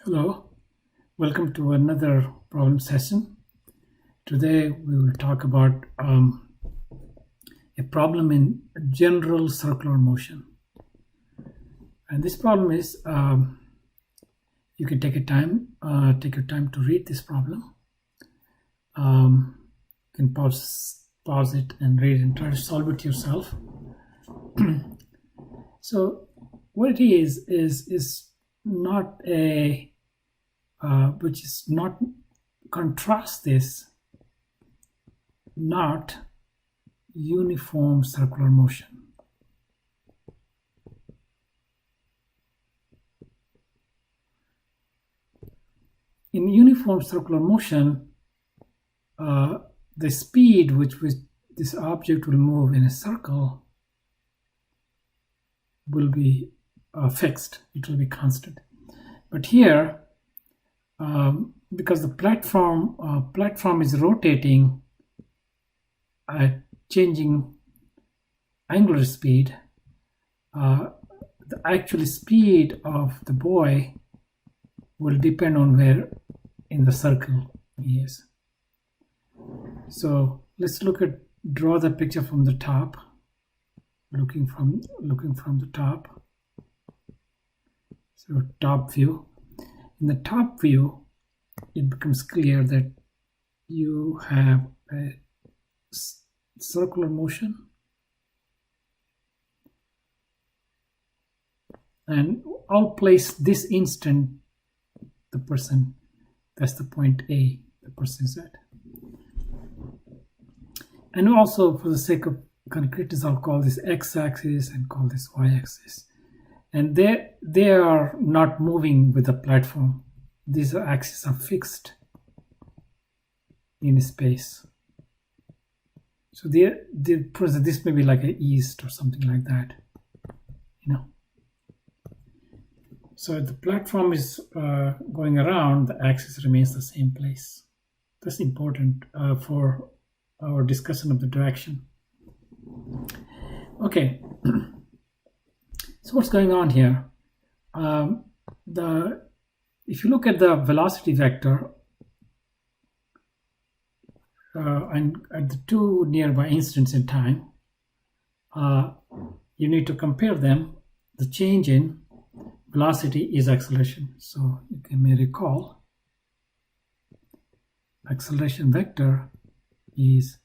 Hello, welcome to another problem session. Today we will talk about a problem in general circular motion. And this problem is, you can take your time to read this problem. You can pause it and read and try to solve it yourself. So what it is not a which is not contrast this, not uniform circular motion. In uniform circular motion, the speed which this object will move in a circle will be fixed. It will be constant. But here, because the platform is rotating at changing angular speed, the actual speed of the boy will depend on where in the circle he is. So let's draw the picture from the top, looking from the top. So top view. In the top view, it becomes clear that you have a circular motion, and I'll place this instant the person, that's the point A the person is at. And also, for the sake of concreteness, I'll call this x-axis and call this y-axis. And they are not moving with the platform. These axes are fixed in space. So this may be like an east or something like that, So if the platform is going around, the axis remains the same place. That's important for our discussion of the direction. Okay. So what's going on here? If you look at the velocity vector and at the two nearby instants in time, you need to compare them. The change in velocity is acceleration. So you may recall, acceleration vector is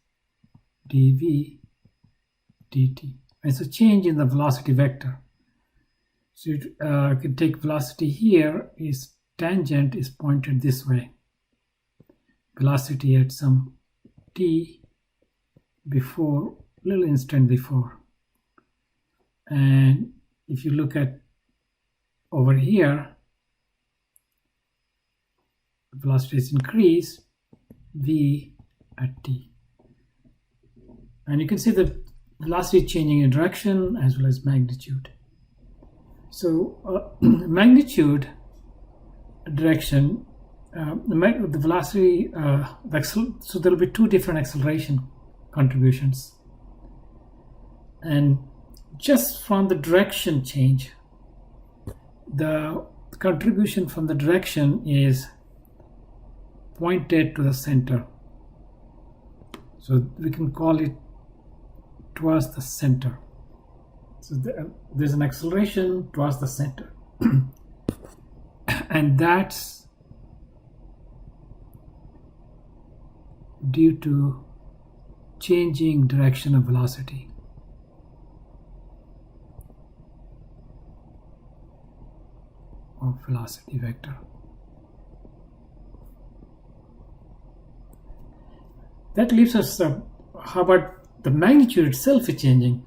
dv dt. It's a change in the velocity vector. So you can take velocity here is tangent is pointed this way. Velocity at some t before, little instant before. And if you look at over here, velocity is increased v at t. And you can see the velocity changing in direction as well as magnitude. So magnitude direction, the velocity, so there will be two different acceleration contributions. And just from the direction change, the contribution from the direction is pointed to the center. So we can call it towards the center. So there's an acceleration towards the center. And that's due to changing direction of velocity. Of velocity vector. That leaves us, how about the magnitude itself is changing?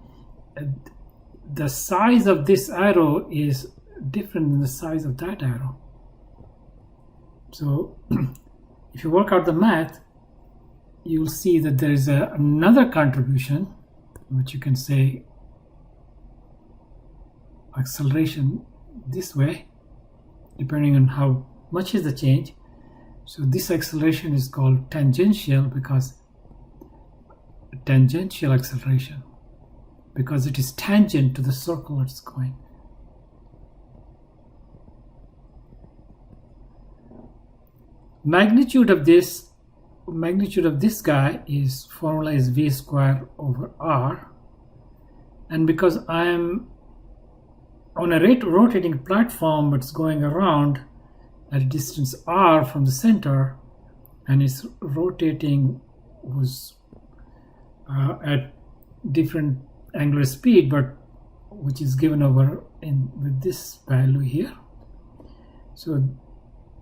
The size of this arrow is different than the size of that arrow. So if you work out the math, you'll see that there is another contribution, which you can say acceleration this way, depending on how much is the change. So this acceleration is called tangential, because tangential acceleration, because it is tangent to the circle it's going. Magnitude of this guy is formula is v square over r, and because I am on a rotating platform, it's going around at a distance r from the center, and it's rotating was at different angular speed, but which is given over in with this value here. So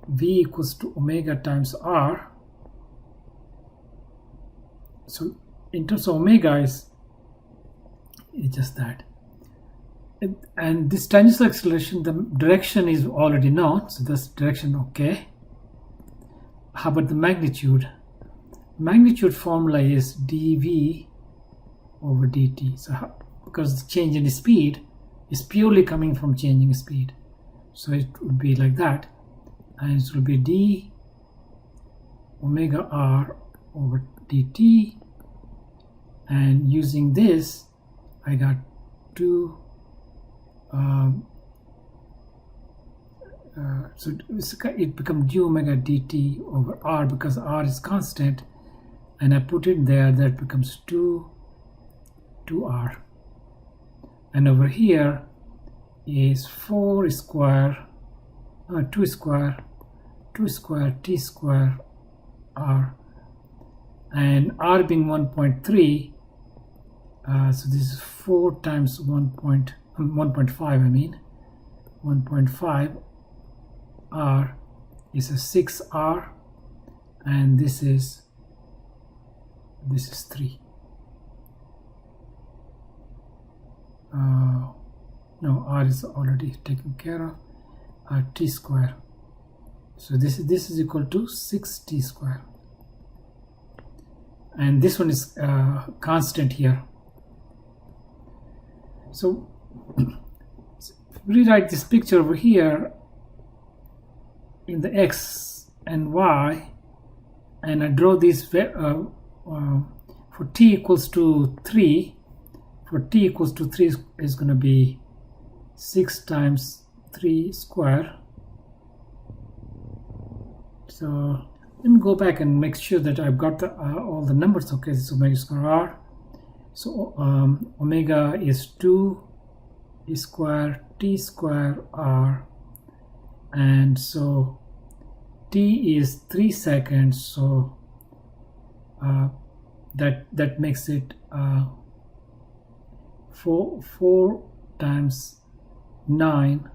v equals to omega times r. So in terms of omega is just that. And this tangential acceleration, the direction is already known, so that's direction okay. How about the magnitude? Magnitude formula is dv over dt. So because the change in the speed is purely coming from changing speed, so it would be like that, and it will be d omega r over dt, and using this I got 2 so it becomes d omega dt over r, because r is constant, and I put it there, that becomes 2r, and over here is 2 square t square r, and r being 1.3, so this is 4 times 1.5, I mean 1.5 r is a 6r, and this is 3. No, r is already taken care of. T square, so this is equal to 6t square, and this one is constant here. So rewrite this picture over here in the x and y, and I draw this for t equals to 3. For t equals to 3 is going to be 6 times 3 square. So let me go back and make sure that I've got all the numbers okay. So omega square r, so omega is 2 square t square r, and so t is 3 seconds, so that makes it 4 times 9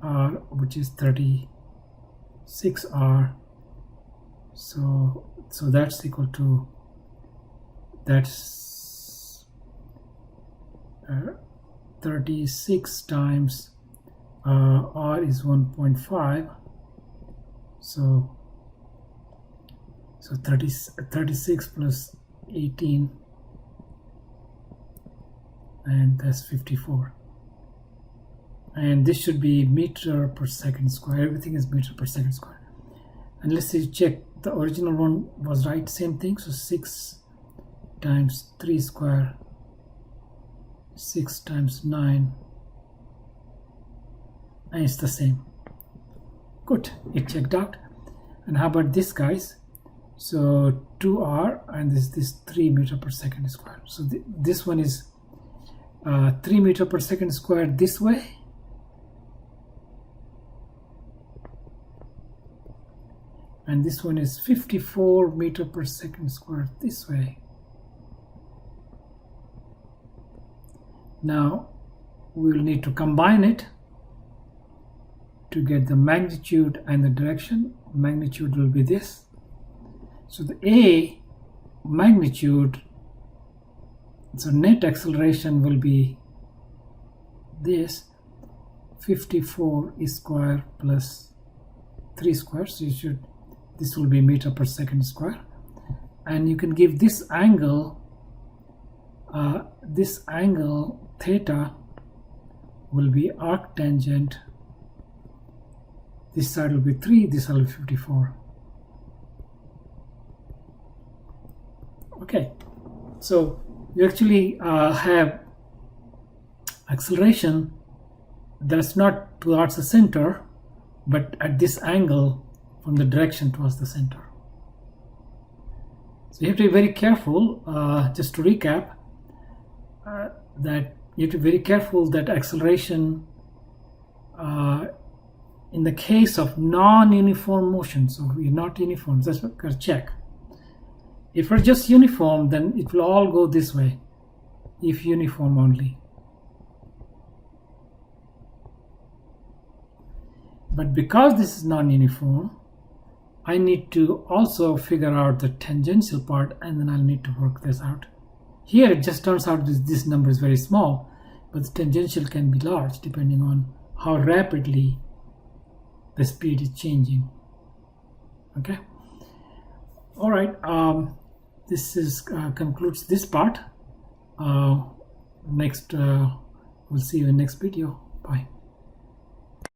r, which is 36 r. So that's equal to 36 times r is 1.5, so 36 plus 18, and that's 54, and this should be meter per second square. Everything is meter per second square. And let's see, check the original one was right, same thing. So 6 times 3 square, 6 times 9, and it's the same. Good, it checked out. And how about this, guys? So 2r, and this 3 meter per second square. So this one is 3 meter per second square this way, and this one is 54 meter per second square this way. Now we'll need to combine it to get the magnitude and the direction. Magnitude will be this. So the A magnitude, so net acceleration will be this 54 square plus 3 square. So this will be meter per second square, and you can give this angle theta will be arctangent. This side will be 3, this side will be 54. Okay, so you actually have acceleration that's not towards the center, but at this angle from the direction towards the center. So you have to be very careful, just to recap, that you have to be very careful that acceleration, in the case of non-uniform motion, so we're not uniform, that's what we've got to check. If we're just uniform, then it will all go this way, if uniform only. But because this is non-uniform, I need to also figure out the tangential part, and then I'll need to work this out. Here it just turns out this number is very small, but the tangential can be large depending on how rapidly the speed is changing. Okay. All right. This is concludes this part. Next, we'll see you in next video. Bye.